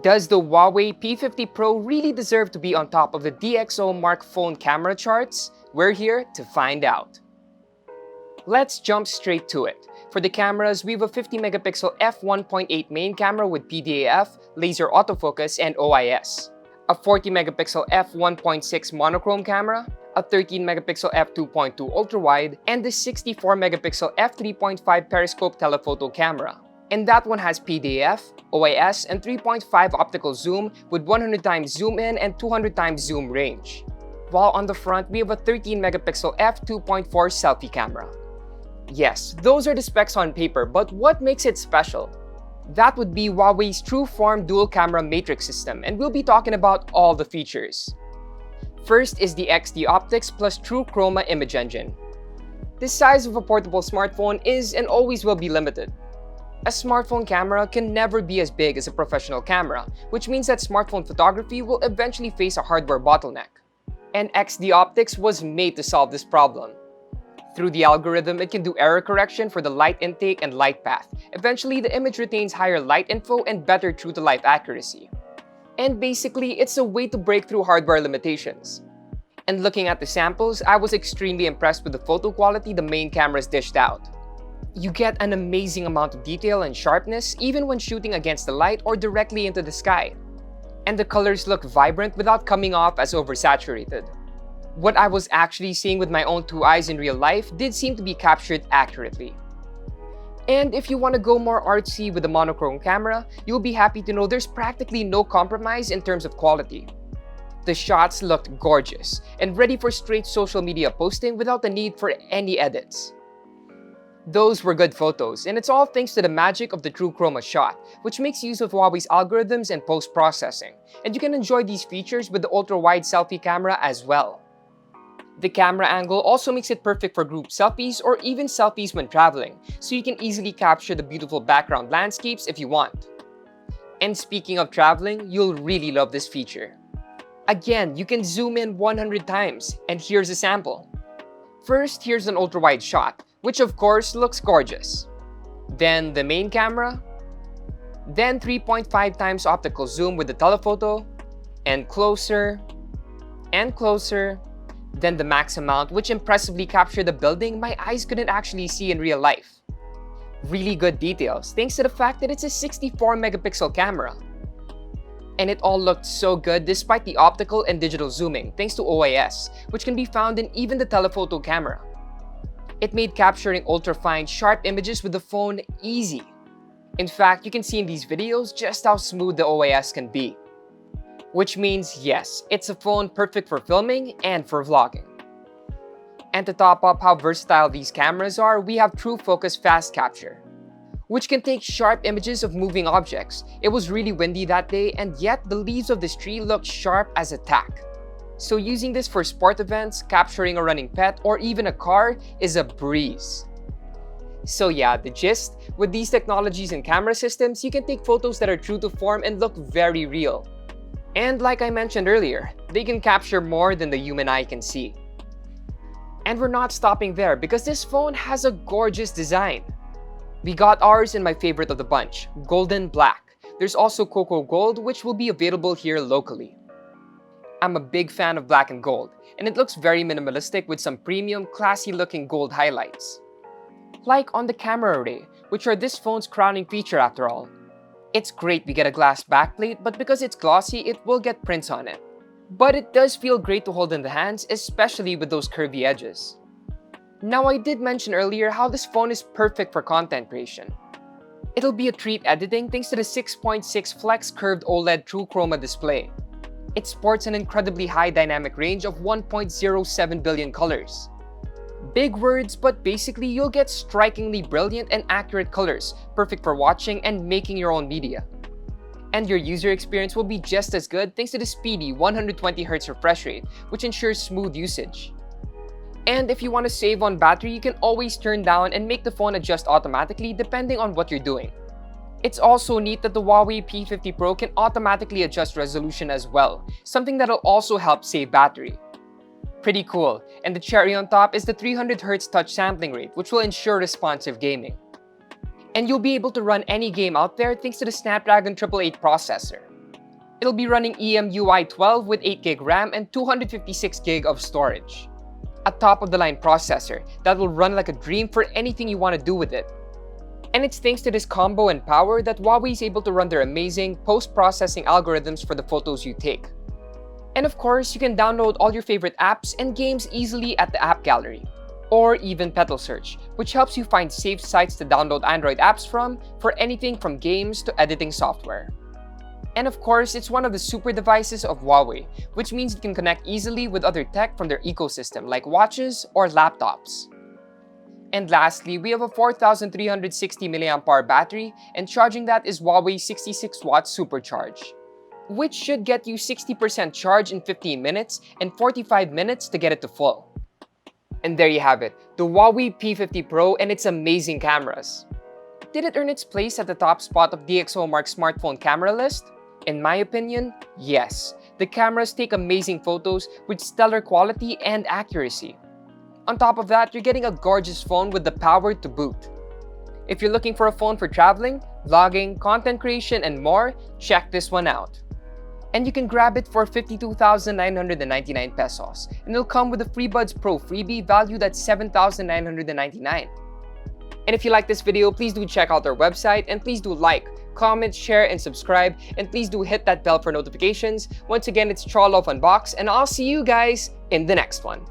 Does the Huawei P50 Pro really deserve to be on top of the DXOMARK phone camera charts? We're here to find out. Let's jump straight to it. For the cameras, we have a 50-megapixel f1.8 main camera with PDAF, laser autofocus, and OIS, a 40-megapixel f1.6 monochrome camera, a 13-megapixel f2.2 ultrawide, and the 64-megapixel f3.5 periscope telephoto camera. And that one has PDAF, OIS, and 3.5 optical zoom with 100 times zoom in and 200 times zoom range. While on the front, we have a 13-megapixel f2.4 selfie camera. Yes, those are the specs on paper, but what makes it special? That would be Huawei's TrueForm dual camera matrix system, and we'll be talking about all the features. First is the XD optics plus True Chroma image engine. The size of a portable smartphone is and always will be limited. A smartphone camera can never be as big as a professional camera, which means that smartphone photography will eventually face a hardware bottleneck. And XD optics was made to solve this problem. Through the algorithm, it can do error correction for the light intake and light path. Eventually, the image retains higher light info and better true-to-life accuracy. And basically, it's a way to break through hardware limitations. And looking at the samples, I was extremely impressed with the photo quality the main cameras dished out. You get an amazing amount of detail and sharpness even when shooting against the light or directly into the sky. And the colors look vibrant without coming off as oversaturated. What I was actually seeing with my own two eyes in real life did seem to be captured accurately. And if you want to go more artsy with the monochrome camera, you'll be happy to know there's practically no compromise in terms of quality. The shots looked gorgeous and ready for straight social media posting without the need for any edits. Those were good photos, and it's all thanks to the magic of the True Chroma shot, which makes use of Huawei's algorithms and post-processing, and you can enjoy these features with the ultra-wide selfie camera as well. The camera angle also makes it perfect for group selfies or even selfies when traveling, so you can easily capture the beautiful background landscapes if you want. And speaking of traveling, you'll really love this feature. Again, you can zoom in 100 times, and here's a sample. First, here's an ultra-wide shot, which of course looks gorgeous. Then the main camera. Then 3.5 times optical zoom with the telephoto. And closer. And closer. Then the max amount, which impressively captured the building my eyes couldn't actually see in real life. Really good details, thanks to the fact that it's a 64 megapixel camera. And it all looked so good despite the optical and digital zooming, thanks to OIS, which can be found in even the telephoto camera. It made capturing ultra-fine, sharp images with the phone easy. In fact, you can see in these videos just how smooth the OIS can be. Which means, yes, it's a phone perfect for filming and for vlogging. And to top up how versatile these cameras are, we have True Focus Fast Capture, which can take sharp images of moving objects. It was really windy that day, and yet the leaves of this tree looked sharp as a tack. So using this for sport events, capturing a running pet, or even a car is a breeze. So yeah, the gist, with these technologies and camera systems, you can take photos that are true to form and look very real. And like I mentioned earlier, they can capture more than the human eye can see. And we're not stopping there because this phone has a gorgeous design. We got ours in my favorite of the bunch, Golden Black. There's also Cocoa Gold, which will be available here locally. I'm a big fan of black and gold, and it looks very minimalistic with some premium, classy-looking gold highlights. Like on the camera array, which are this phone's crowning feature after all. It's great we get a glass backplate, but because it's glossy, it will get prints on it. But it does feel great to hold in the hands, especially with those curvy edges. Now, I did mention earlier how this phone is perfect for content creation. It'll be a treat editing thanks to the 6.6 Flex Curved OLED True Chroma display. It sports an incredibly high dynamic range of 1.07 billion colors. Big words, but basically you'll get strikingly brilliant and accurate colors, perfect for watching and making your own media. And your user experience will be just as good thanks to the speedy 120Hz refresh rate, which ensures smooth usage. And if you want to save on battery, you can always turn down and make the phone adjust automatically depending on what you're doing. It's also neat that the Huawei P50 Pro can automatically adjust resolution as well, something that'll also help save battery. Pretty cool, and the cherry on top is the 300Hz touch sampling rate, which will ensure responsive gaming. And you'll be able to run any game out there thanks to the Snapdragon 888 processor. It'll be running EMUI 12 with 8GB RAM and 256GB of storage. A top-of-the-line processor that will run like a dream for anything you want to do with it. And it's thanks to this combo and power that Huawei is able to run their amazing post-processing algorithms for the photos you take. And of course, you can download all your favorite apps and games easily at the app gallery, or even Petal Search, which helps you find safe sites to download Android apps from for anything from games to editing software. And of course, it's one of the super devices of Huawei, which means it can connect easily with other tech from their ecosystem like watches or laptops. And lastly, we have a 4360 mAh battery, and charging that is Huawei's 66-watt supercharge, which should get you 60% charge in 15 minutes and 45 minutes to get it to full. And there you have it, the Huawei P50 Pro and its amazing cameras. Did it earn its place at the top spot of DXOMARK Smartphone Camera list? In my opinion, yes. The cameras take amazing photos with stellar quality and accuracy. On top of that, you're getting a gorgeous phone with the power to boot. If you're looking for a phone for traveling, vlogging, content creation, and more, check this one out. And you can grab it for 52,999 pesos, and it'll come with a FreeBuds Pro freebie valued at 7,999. And if you like this video, please do check out our website, and please do like, comment, share, and subscribe, and please do hit that bell for notifications. Once again, it's Cholo of Unbox, and I'll see you guys in the next one.